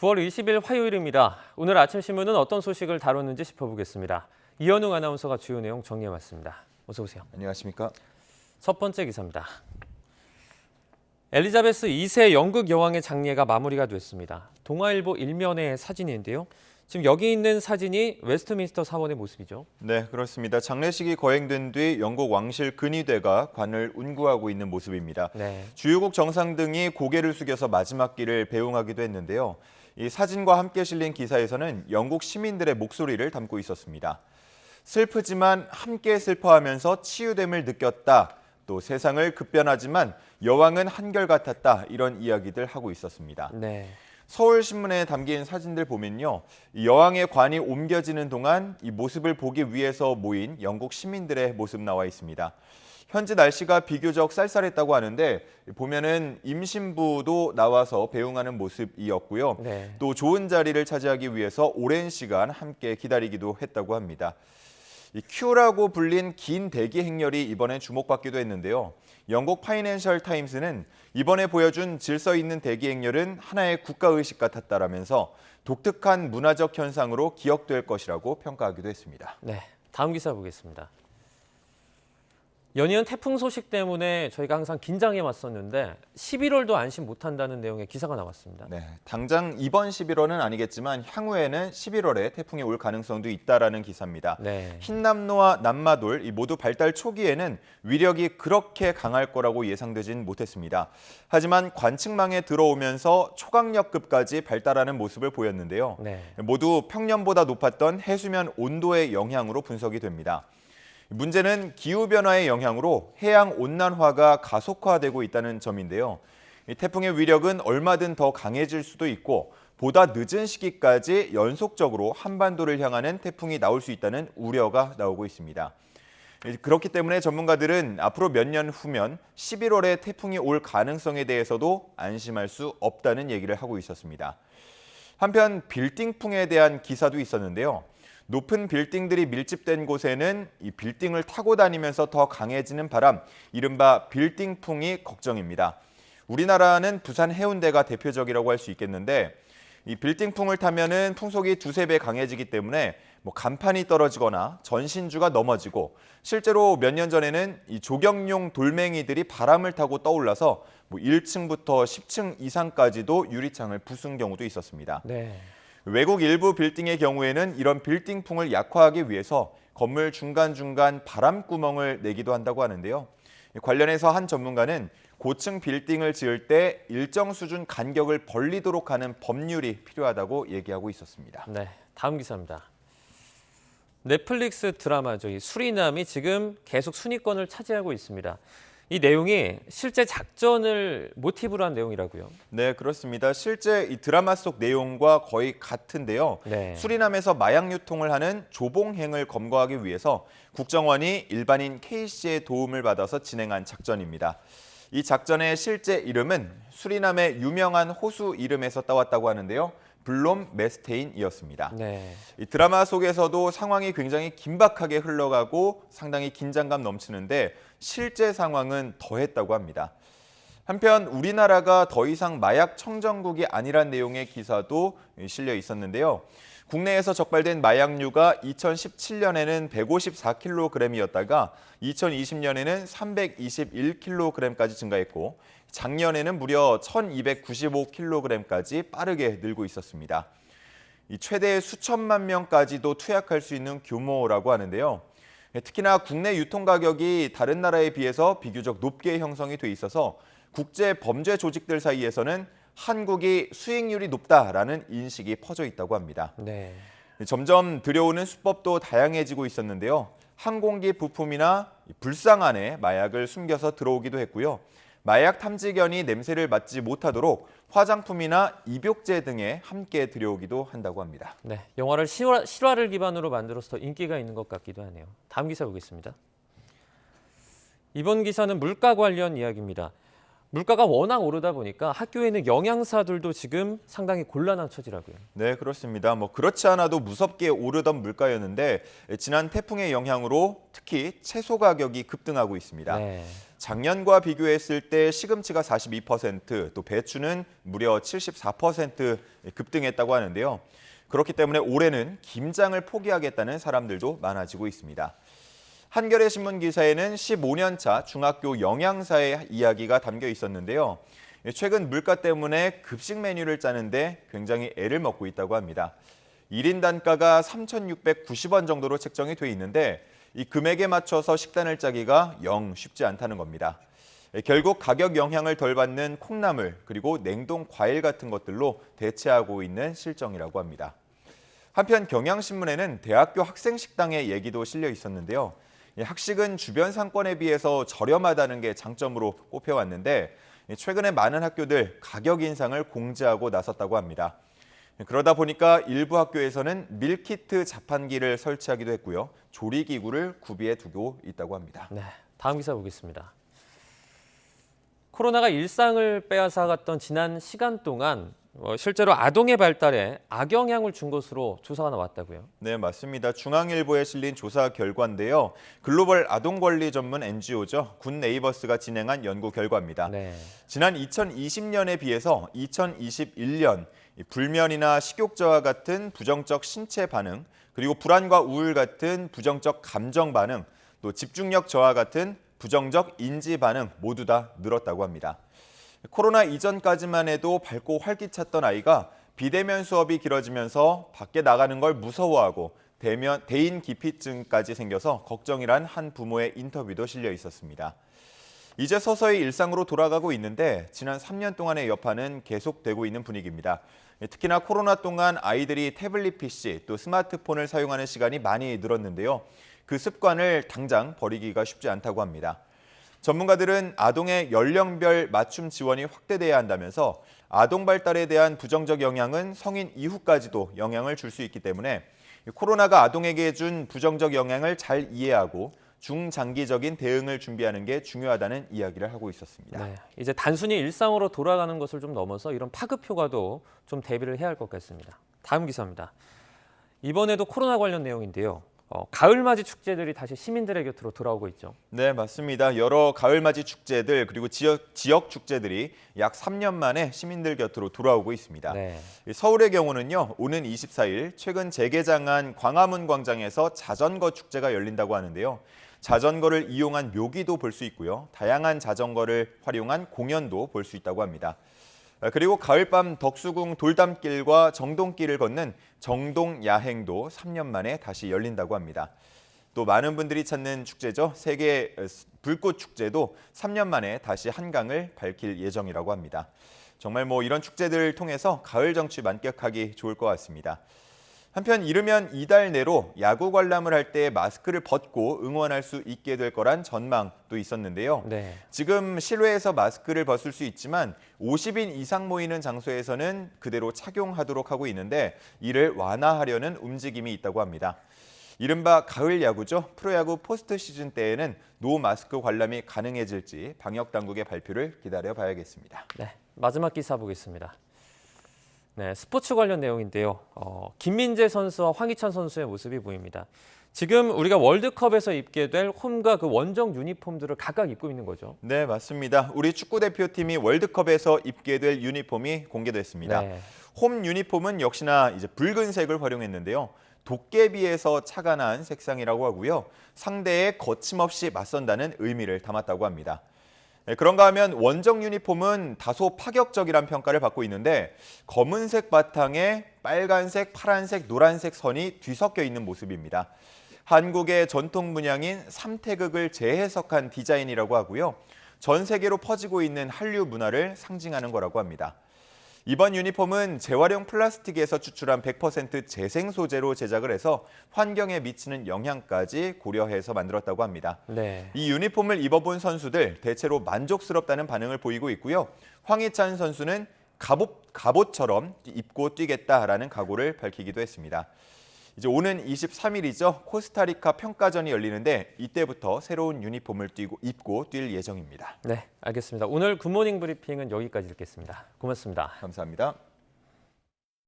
9월 20일 화요일입니다. 오늘 아침 신문은 어떤 소식을 다뤘는지 짚어보겠습니다. 이현웅 아나운서가 주요 내용 정리해왔습니다. 어서 오세요. 안녕하십니까? 첫 번째 기사입니다. 엘리자베스 2세 영국 여왕의 장례가 마무리가 됐습니다. 동아일보 일면의 사진인데요. 지금 여기 있는 사진이 웨스트민스터 사원의 모습이죠. 네, 그렇습니다. 장례식이 거행된 뒤 영국 왕실 근위대가 관을 운구하고 있는 모습입니다. 네. 주요국 정상 등이 고개를 숙여서 마지막 길을 배웅하기도 했는데요. 이 사진과 함께 실린 기사에서는 영국 시민들의 목소리를 담고 있었습니다. 슬프지만 함께 슬퍼하면서 치유됨을 느꼈다. 또 세상을 급변하지만 여왕은 한결같았다. 이런 이야기들 하고 있었습니다. 네. 서울신문에 담긴 사진들 보면요. 이 여왕의 관이 옮겨지는 동안 이 모습을 보기 위해서 모인 영국 시민들의 모습 나와 있습니다. 현지 날씨가 비교적 쌀쌀했다고 하는데 보면은 임신부도 나와서 배웅하는 모습이었고요. 네. 또 좋은 자리를 차지하기 위해서 오랜 시간 함께 기다리기도 했다고 합니다. 이 큐라고 불린 긴 대기 행렬이 이번에 주목받기도 했는데요. 영국 파이낸셜 타임스는 이번에 보여준 질서 있는 대기 행렬은 하나의 국가의식 같았다라면서 독특한 문화적 현상으로 기억될 것이라고 평가하기도 했습니다. 네. 다음 기사 보겠습니다. 연이은 태풍 소식 때문에 저희가 항상 긴장해 왔었는데 11월도 안심 못한다는 내용의 기사가 나왔습니다. 네, 당장 이번 11월은 아니겠지만 향후에는 11월에 태풍이 올 가능성도 있다라는 기사입니다. 네. 흰남노와 남마돌 모두 발달 초기에는 위력이 그렇게 강할 거라고 예상되진 못했습니다. 하지만 관측망에 들어오면서 초강력급까지 발달하는 모습을 보였는데요. 네. 모두 평년보다 높았던 해수면 온도의 영향으로 분석이 됩니다. 문제는 기후변화의 영향으로 해양 온난화가 가속화되고 있다는 점인데요. 이 태풍의 위력은 얼마든 더 강해질 수도 있고 보다 늦은 시기까지 연속적으로 한반도를 향하는 태풍이 나올 수 있다는 우려가 나오고 있습니다. 그렇기 때문에 전문가들은 앞으로 몇 년 후면 11월에 태풍이 올 가능성에 대해서도 안심할 수 없다는 얘기를 하고 있었습니다. 한편 빌딩풍에 대한 기사도 있었는데요. 높은 빌딩들이 밀집된 곳에는 이 빌딩을 타고 다니면서 더 강해지는 바람, 이른바 빌딩풍이 걱정입니다. 우리나라는 부산 해운대가 대표적이라고 할 수 있겠는데 이 빌딩풍을 타면은 풍속이 두세 배 강해지기 때문에 간판이 떨어지거나 전신주가 넘어지고 실제로 몇 년 전에는 이 조경용 돌멩이들이 바람을 타고 떠올라서 1층부터 10층 이상까지도 유리창을 부순 경우도 있었습니다. 네. 외국 일부 빌딩의 경우에는 이런 빌딩풍을 약화하기 위해서 건물 중간중간 바람구멍을 내기도 한다고 하는데요. 관련해서 한 전문가는 고층 빌딩을 지을 때 일정 수준 간격을 벌리도록 하는 법률이 필요하다고 얘기하고 있었습니다. 네. 다음 기사입니다. 넷플릭스 드라마죠. 이 수리남이 지금 계속 순위권을 차지하고 있습니다. 이 내용이 실제 작전을 모티브로 한 내용이라고요. 네, 그렇습니다. 실제 이 드라마 속 내용과 거의 같은데요. 네. 수리남에서 마약 유통을 하는 조봉행을 검거하기 위해서 국정원이 일반인 K씨의 도움을 받아서 진행한 작전입니다. 이 작전의 실제 이름은 수리남의 유명한 호수 이름에서 따왔다고 하는데요. 블롬 메스테인이었습니다. 네. 이 드라마 속에서도 상황이 굉장히 긴박하게 흘러가고 상당히 긴장감 넘치는데 실제 상황은 더했다고 합니다. 한편 우리나라가 더 이상 마약 청정국이 아니란 내용의 기사도 실려 있었는데요. 국내에서 적발된 마약류가 2017년에는 154kg이었다가 2020년에는 321kg까지 증가했고 작년에는 무려 1295kg까지 빠르게 늘고 있었습니다. 최대 수천만 명까지도 투약할 수 있는 규모라고 하는데요. 특히나 국내 유통 가격이 다른 나라에 비해서 비교적 높게 형성이 돼 있어서 국제 범죄 조직들 사이에서는 한국이 수익률이 높다라는 인식이 퍼져 있다고 합니다. 네. 점점 들여오는 수법도 다양해지고 있었는데요. 항공기 부품이나 불상 안에 마약을 숨겨서 들어오기도 했고요. 마약 탐지견이 냄새를 맡지 못하도록 화장품이나 입욕제 등에 함께 들여오기도 한다고 합니다. 네. 영화를 실화를 기반으로 만들어서 더 인기가 있는 것 같기도 하네요. 다음 기사 보겠습니다. 이번 기사는 물가 관련 이야기입니다. 물가가 워낙 오르다 보니까 학교에 있는 영양사들도 지금 상당히 곤란한 처지라고요. 네, 그렇습니다. 그렇지 않아도 무섭게 오르던 물가였는데 지난 태풍의 영향으로 특히 채소 가격이 급등하고 있습니다. 네. 작년과 비교했을 때 시금치가 42%, 또 배추는 무려 74% 급등했다고 하는데요. 그렇기 때문에 올해는 김장을 포기하겠다는 사람들도 많아지고 있습니다. 한겨레 신문 기사에는 15년 차 중학교 영양사의 이야기가 담겨 있었는데요. 최근 물가 때문에 급식 메뉴를 짜는데 굉장히 애를 먹고 있다고 합니다. 1인 단가가 3,690원 정도로 책정이 돼 있는데 이 금액에 맞춰서 식단을 짜기가 영 쉽지 않다는 겁니다. 결국 가격 영향을 덜 받는 콩나물 그리고 냉동 과일 같은 것들로 대체하고 있는 실정이라고 합니다. 한편 경향신문에는 대학교 학생 식당의 얘기도 실려 있었는데요. 학식은 주변 상권에 비해서 저렴하다는 게 장점으로 꼽혀왔는데 최근에 많은 학교들 가격 인상을 공지하고 나섰다고 합니다. 그러다 보니까 일부 학교에서는 밀키트 자판기를 설치하기도 했고요. 조리기구를 구비해 두고 있다고 합니다. 네, 다음 기사 보겠습니다. 코로나가 일상을 빼앗아갔던 지난 시간 동안 실제로 아동의 발달에 악영향을 준 것으로 조사가 나왔다고요? 네, 맞습니다. 중앙일보에 실린 조사 결과인데요. 글로벌 아동권리 전문 NGO죠. 굿네이버스가 진행한 연구 결과입니다. 네. 지난 2020년에 비해서 2021년 불면이나 식욕저하 같은 부정적 신체 반응, 그리고 불안과 우울 같은 부정적 감정 반응, 또 집중력 저하 같은 부정적 인지 반응 모두 다 늘었다고 합니다. 코로나 이전까지만 해도 밝고 활기찼던 아이가 비대면 수업이 길어지면서 밖에 나가는 걸 무서워하고 대인 기피증까지 생겨서 걱정이란 한 부모의 인터뷰도 실려 있었습니다. 이제 서서히 일상으로 돌아가고 있는데 지난 3년 동안의 여파는 계속되고 있는 분위기입니다. 특히나 코로나 동안 아이들이 태블릿 PC 또 스마트폰을 사용하는 시간이 많이 늘었는데요. 그 습관을 당장 버리기가 쉽지 않다고 합니다. 전문가들은 아동의 연령별 맞춤 지원이 확대돼야 한다면서 아동 발달에 대한 부정적 영향은 성인 이후까지도 영향을 줄 수 있기 때문에 코로나가 아동에게 준 부정적 영향을 잘 이해하고 중장기적인 대응을 준비하는 게 중요하다는 이야기를 하고 있었습니다. 네, 이제 단순히 일상으로 돌아가는 것을 좀 넘어서 이런 파급 효과도 좀 대비를 해야 할 것 같습니다. 다음 기사입니다. 이번에도 코로나 관련 내용인데요. 가을맞이 축제들이 다시 시민들의 곁으로 돌아오고 있죠. 네, 맞습니다. 여러 가을맞이 축제들 그리고 지역 축제들이 약 3년 만에 시민들 곁으로 돌아오고 있습니다. 네. 서울의 경우는요, 오는 24일 최근 재개장한 광화문 광장에서 자전거 축제가 열린다고 하는데요. 자전거를 이용한 묘기도 볼 수 있고요. 다양한 자전거를 활용한 공연도 볼 수 있다고 합니다. 그리고 가을밤 덕수궁 돌담길과 정동길을 걷는 정동야행도 3년 만에 다시 열린다고 합니다. 또 많은 분들이 찾는 축제죠. 세계 불꽃 축제도 3년 만에 다시 한강을 밝힐 예정이라고 합니다. 정말 이런 축제들을 통해서 가을 정취 만끽하기 좋을 것 같습니다. 한편 이르면 이달 내로 야구 관람을 할 때 마스크를 벗고 응원할 수 있게 될 거란 전망도 있었는데요. 네. 지금 실외에서 마스크를 벗을 수 있지만 50인 이상 모이는 장소에서는 그대로 착용하도록 하고 있는데 이를 완화하려는 움직임이 있다고 합니다. 이른바 가을 야구죠. 프로야구 포스트 시즌 때에는 노 마스크 관람이 가능해질지 방역 당국의 발표를 기다려 봐야겠습니다. 네, 마지막 기사 보겠습니다. 네, 스포츠 관련 내용인데요. 김민재 선수와 황희찬 선수의 모습이 보입니다. 지금 우리가 월드컵에서 입게 될 홈과 그 원정 유니폼들을 각각 입고 있는 거죠. 네, 맞습니다. 우리 축구대표팀이 월드컵에서 입게 될 유니폼이 공개됐습니다. 네. 홈 유니폼은 역시나 이제 붉은색을 활용했는데요. 도깨비에서 착안한 색상이라고 하고요. 상대에 거침없이 맞선다는 의미를 담았다고 합니다. 네, 그런가 하면 원정 유니폼은 다소 파격적이란 평가를 받고 있는데 검은색 바탕에 빨간색, 파란색, 노란색 선이 뒤섞여 있는 모습입니다. 한국의 전통 문양인 삼태극을 재해석한 디자인이라고 하고요. 전 세계로 퍼지고 있는 한류 문화를 상징하는 거라고 합니다. 이번 유니폼은 재활용 플라스틱에서 추출한 100% 재생 소재로 제작을 해서 환경에 미치는 영향까지 고려해서 만들었다고 합니다. 네. 이 유니폼을 입어본 선수들 대체로 만족스럽다는 반응을 보이고 있고요. 황희찬 선수는 갑옷처럼 입고 뛰겠다라는 각오를 밝히기도 했습니다. 이제 오는 23일이죠. 코스타리카 평가전이 열리는데 이때부터 새로운 유니폼을 입고 뛸 예정입니다. 네, 알겠습니다. 오늘 굿모닝 브리핑은 여기까지 읽겠습니다. 고맙습니다. 감사합니다.